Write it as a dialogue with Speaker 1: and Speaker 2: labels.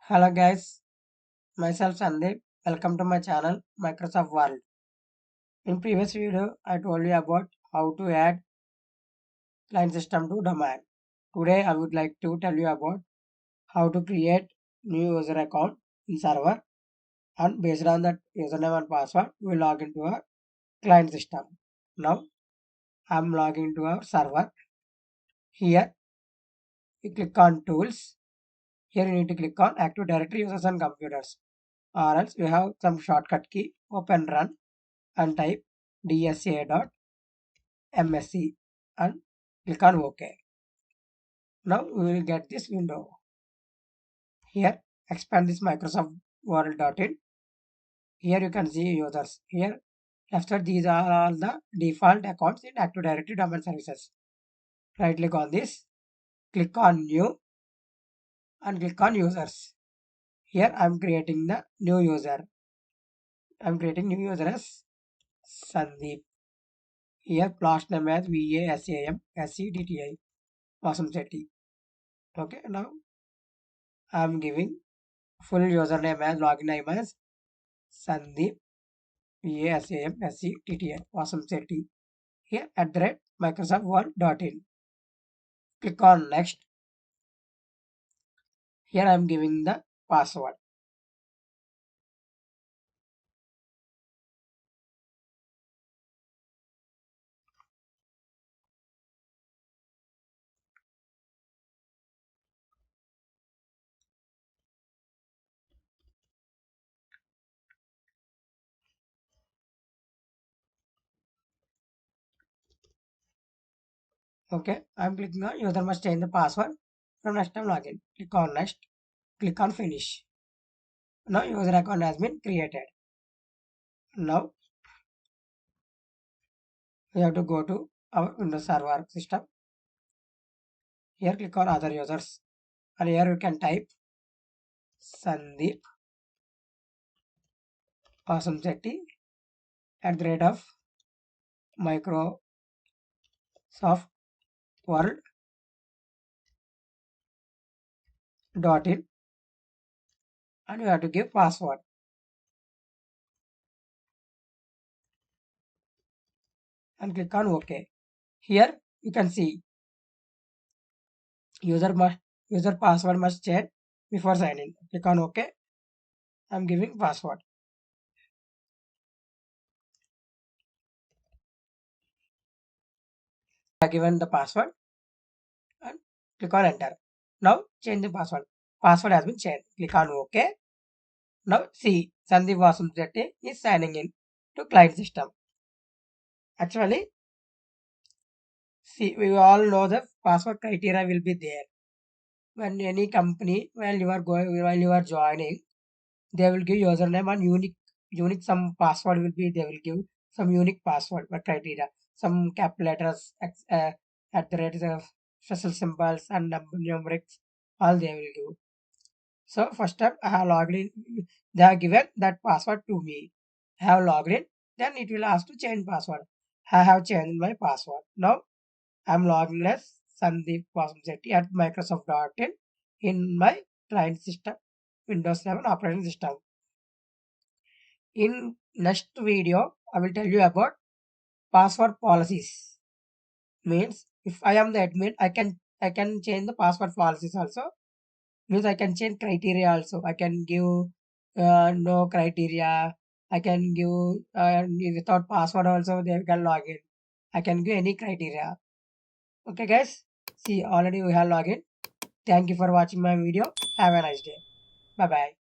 Speaker 1: Hello guys, myself Sandeep. Welcome to my channel Microsoft World. In previous video, I told you about how to add client system to domain. Today, I would like to tell you about how to create new user account in server, and based on that username and password, we will log into our client system. Now, I am logging into our server. Here, you click on tools. Here, you need to click on Active Directory users and computers, or else you have some shortcut key, open run and type dsa.msc and click on OK. Now we will get this window. Here, expand this Microsoft Word.in. Here you can see users. Here, after these are all the default accounts in Active Directory Domain Services. Right click on this, click on New and click on Users. Here I am creating the new user. I am creating new user as Sandeep. Here last name as VASAM Wasam Shetty. Okay, now I am giving full username as login name as Sandeep VASAMSCTTI Wasam Shetty. Here @ Microsoft Click on next. Here I am giving the password. Okay, I am clicking on user must change the password from next time login. Click on next. Click on finish. Now user account has been created. Now we have to go to our Windows Server system. Here click on other users and here you can type Sandeep Awesome Shetty @ Microsoft Word.in and you have to give password and click on OK. Here you can see user password must change before signing. Click on OK. I'm giving password. I given the password and click on enter. Now change the password. Password has been changed. Click on OK. Now see Sandeep Vasum Shetty is signing in to client system. Actually, see, we all know the password criteria will be there. When any company, while you are joining, they will give username and unique some password will be, they will give some unique password criteria, some cap letters, @ special symbols and numerics, all they will give. So first time I have logged in, they have given that password to me. I have logged in, then it will ask to change password. I have changed my password. Now I'm logging as Sandeep Vasamsetti at Microsoft.in in my client system, Windows 11 operating system. In next video, I will tell you about password policies. Means if I am the admin, I can change the password policies also. Means I can change criteria also. I can give no criteria. I can give without password also they can log in. I can give any criteria. Okay guys, see already we have login. Thank you for watching my video. Have a nice day. Bye bye.